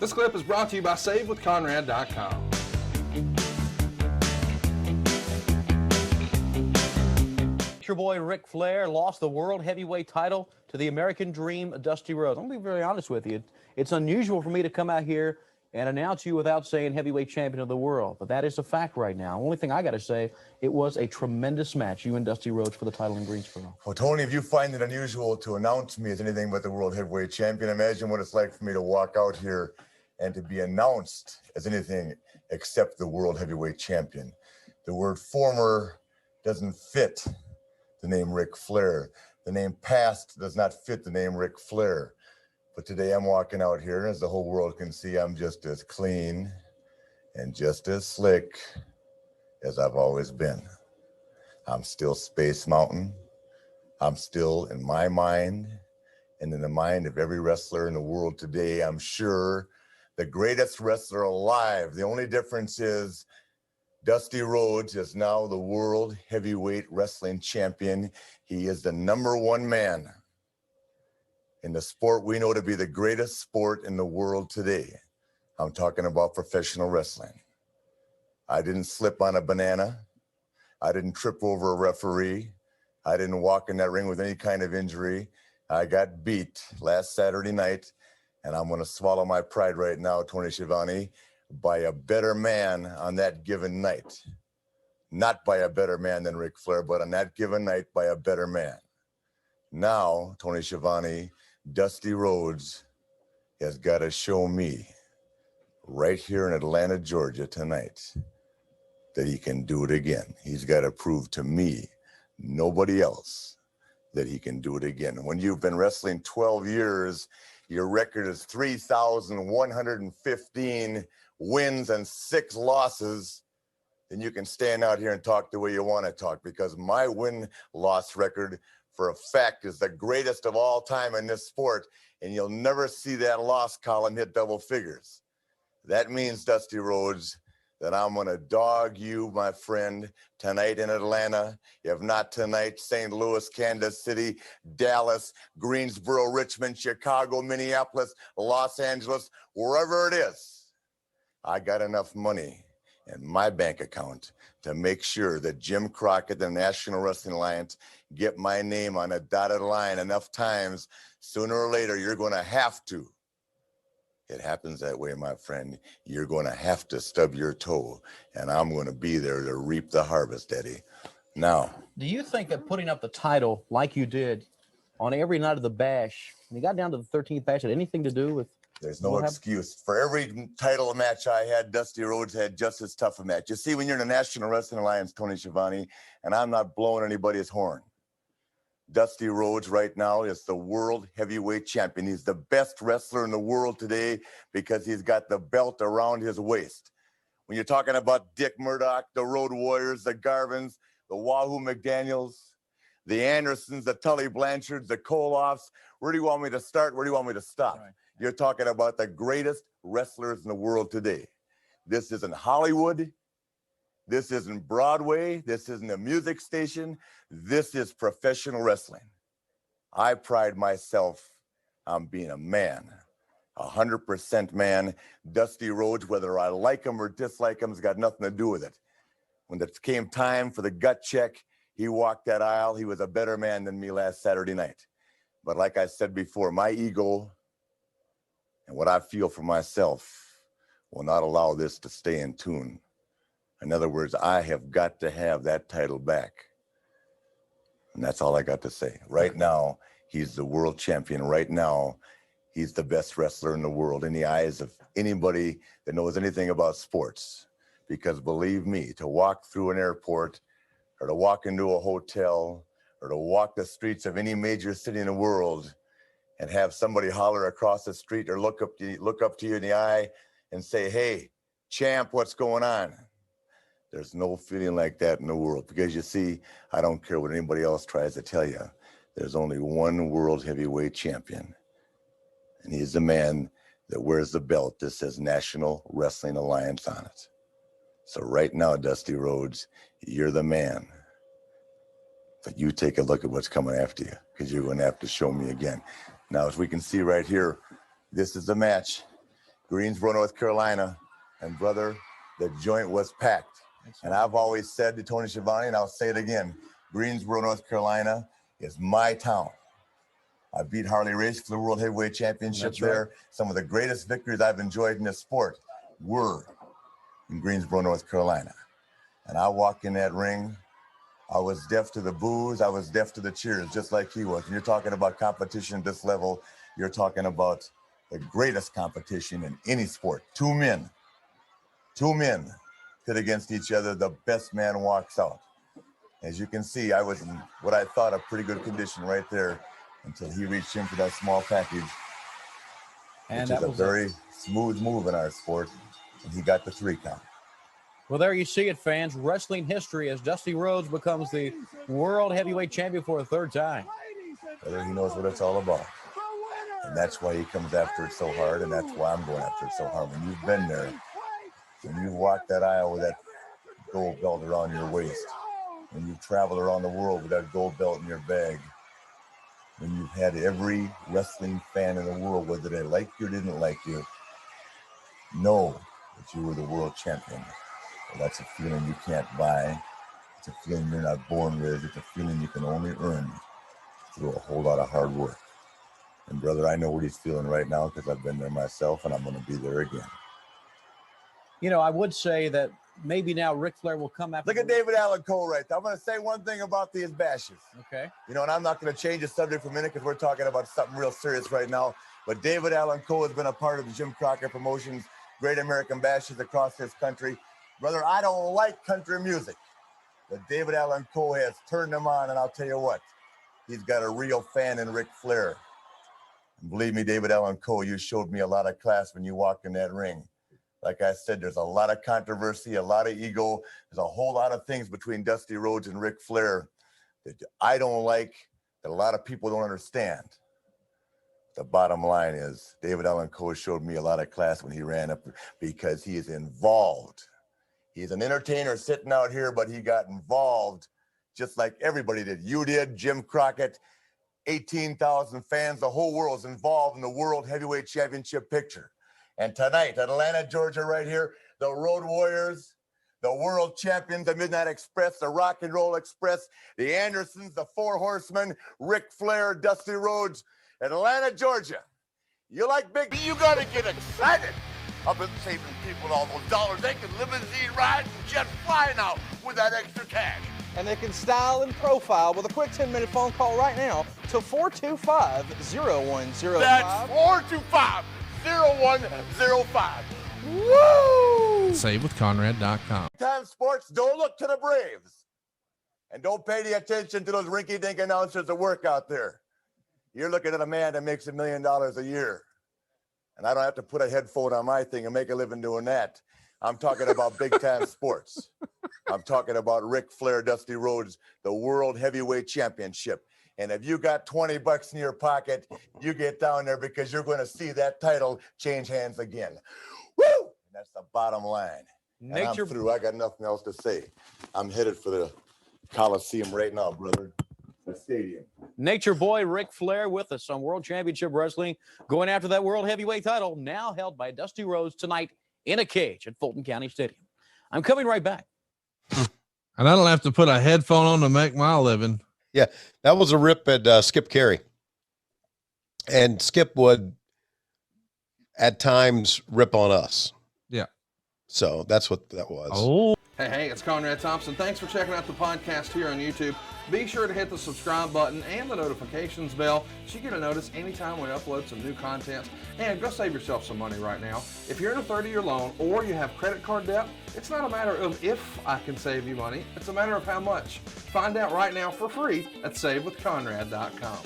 This clip is brought to you by SaveWithConrad.com. Your boy Ric Flair lost the World Heavyweight title to the American Dream, Dusty Rhodes. I'm going to be very honest with you. It's unusual for me to come out here and announce you without saying heavyweight champion of the world. But that is a fact right now. Only thing I got to say, it was a tremendous match, you and Dusty Rhodes for the title in Greensboro. Well, Tony, if you find it unusual to announce me as anything but the World Heavyweight Champion, imagine what it's like for me to walk out here and to be announced as anything except the World Heavyweight Champion. The word former doesn't fit the name Ric Flair. The name past does not fit the name Ric Flair. But today I'm walking out here, and as the whole world can see, I'm just as clean and just as slick as I've always been. I'm still Space Mountain. I'm still, in my mind, and in the mind of every wrestler in the world today, I'm sure the greatest wrestler alive. The only difference is Dusty Rhodes is now the World Heavyweight Wrestling Champion. He is the #1 man in the sport we know to be the greatest sport in the world today. I'm talking about professional wrestling. I didn't slip on a banana. I didn't trip over a referee. I didn't walk in that ring with any kind of injury. I got beat last Saturday night, and I'm going to swallow my pride right now, Tony Schiavone, by a better man on that given night. Not by a better man than Ric Flair, but on that given night by a better man. Now, Tony Schiavone, Dusty Rhodes has got to show me right here in Atlanta, Georgia tonight that he can do it again. He's got to prove to me, nobody else, that he can do it again. When you've been wrestling 12 years, your record is 3,115 wins and 6 losses, then you can stand out here and talk the way you want to talk, because my win-loss record for a fact is the greatest of all time in this sport, and you'll never see that loss column hit double figures. That means, Dusty Rhodes, that I'm going to dog you, my friend, tonight in Atlanta. If not tonight, St. Louis, Kansas City, Dallas, Greensboro, Richmond, Chicago, Minneapolis, Los Angeles, wherever it is. I got enough money in my bank account to make sure that Jim Crockett, the National Wrestling Alliance, get my name on a dotted line enough times. Sooner or later, you're going to have to. It happens that way, my friend. You're going to have to stub your toe, and I'm going to be there to reap the harvest, Eddie. Now, Do you think that putting up the title like you did on every night of the bash, when you got down to the 13th bash, had anything to do with? there's no excuse. For every title match I had, Dusty Rhodes had just as tough a match. You see, when you're in the National Wrestling Alliance, Tony Schiavone, and I'm not blowing anybody's horn, Dusty Rhodes right now is the World Heavyweight Champion. He's the best wrestler in the world today because he's got the belt around his waist. When you're talking about Dick Murdoch, the Road Warriors, the Garvins, the Wahoo McDaniels, the Andersons, the Tully Blanchards, the Koloffs, where do you want me to start? Where do you want me to stop? Right. You're talking about the greatest wrestlers in the world today. This isn't Hollywood. This isn't Broadway. This isn't a music station. This is professional wrestling. I pride myself on being a man, 100% man. Dusty Rhodes, whether I like him or dislike him, has got nothing to do with it. When it came time for the gut check, he walked that aisle. He was a better man than me last Saturday night. But like I said before, my ego and what I feel for myself will not allow this to stay in tune. In other words, I have got to have that title back. And that's all I got to say. Right now, he's the world champion. Right now, he's the best wrestler in the world in the eyes of anybody that knows anything about sports. Because believe me, to walk through an airport or to walk into a hotel or to walk the streets of any major city in the world and have somebody holler across the street or look up to you in the eye and say, "Hey, champ, what's going on?" There's no feeling like that in the world, because you see, I don't care what anybody else tries to tell you. There's only one world heavyweight champion, and he's the man that wears the belt that says National Wrestling Alliance on it. So right now, Dusty Rhodes, you're the man. But you take a look at what's coming after you, because you're going to have to show me again. Now, as we can see right here, this is the match Greensboro, North Carolina. And brother, the joint was packed. And I've always said to Tony Schiavone, and I'll say it again, Greensboro, North Carolina is my town. I beat Harley Race for the World Heavyweight Championship there. Right. Some of the greatest victories I've enjoyed in this sport were in Greensboro, North Carolina. And I walked in that ring, I was deaf to the boos, I was deaf to the cheers, just like he was. And you're talking about competition at this level, you're talking about the greatest competition in any sport. Two men pit against each other, the best man walks out. As you can see, I was in what I thought a pretty good condition right there until he reached in for that small package, and which is a very smooth move in our sport, and he got the 3 count. Well, there you see it, fans. Wrestling history as Dusty Rhodes becomes the World Heavyweight Champion for a 3rd time. Brother, he knows what it's all about. And that's why he comes after it so hard, and that's why I'm going after it so hard. When you've been there, when you've walked that aisle with that gold belt around your waist, when you've traveled around the world with that gold belt in your bag, when you've had every wrestling fan in the world, whether they liked you or didn't like you, know that you were the world champion. Well, that's a feeling you can't buy. It's a feeling you're not born with. It's a feeling you can only earn through a whole lot of hard work. And brother, I know what he's feeling right now because I've been there myself, and I'm going to be there again. You know, I would say that maybe now Ric Flair will come after. Look at David Allen Cole right there. I'm going to say one thing about these bashes. Okay. You know, and I'm not going to change the subject for a minute because we're talking about something real serious right now. But David Allen Cole has been a part of the Jim Crockett Promotions Great American Bashes across this country. Brother, I don't like country music, but David Allen Cole has turned them on, and I'll tell you what, he's got a real fan in Ric Flair. And believe me, David Allen Cole, you showed me a lot of class when you walked in that ring. Like I said, there's a lot of controversy, a lot of ego. There's a whole lot of things between Dusty Rhodes and Ric Flair that I don't like, that a lot of people don't understand. The bottom line is David Allen Cole showed me a lot of class when he ran up because he is involved. He's an entertainer sitting out here, but he got involved just like everybody did. You did, Jim Crockett, 18,000 fans, the whole world's involved in the World Heavyweight Championship picture. And tonight, Atlanta, Georgia, right here, the Road Warriors, the world champions, the Midnight Express, the Rock and Roll Express, the Andersons, the Four Horsemen, Ric Flair, Dusty Rhodes, Atlanta, Georgia. You like big? You got to get excited about saving people all those dollars. They can limousine ride and jet fly now with that extra cash. And they can style and profile with a quick 10-minute phone call right now to 425-0105. That's 425-0105. Woo! SaveWithConrad.com. Time sports, don't look to the Braves. And don't pay any attention to those rinky-dink announcers that work out there. You're looking at a man that makes $1 million a year. And I don't have to put a headphone on my thing and make a living doing that. I'm talking about big-time sports. I'm talking about Ric Flair, Dusty Rhodes, the World Heavyweight Championship. And if you got $20 in your pocket, you get down there because you're going to see that title change hands again. Woo! And that's the bottom line. And I'm through. I got nothing else to say. I'm headed for the Coliseum right now, brother. The stadium. Nature Boy Ric Flair with us on World Championship Wrestling, going after that World Heavyweight title, now held by Dusty Rhodes tonight in a cage at Fulton County Stadium. I'm coming right back. And I don't have to put a headphone on to make my living. Yeah, that was a rip at Skip Carey. And Skip would, at times, rip on us. Yeah. So that's what that was. Oh. Hey, it's Conrad Thompson. Thanks for checking out the podcast here on YouTube. Be sure to hit the subscribe button and the notifications bell so you get a notice anytime we upload some new content. And go save yourself some money right now. If you're in a 30-year loan or you have credit card debt, it's not a matter of if I can save you money. It's a matter of how much. Find out right now for free at SaveWithConrad.com.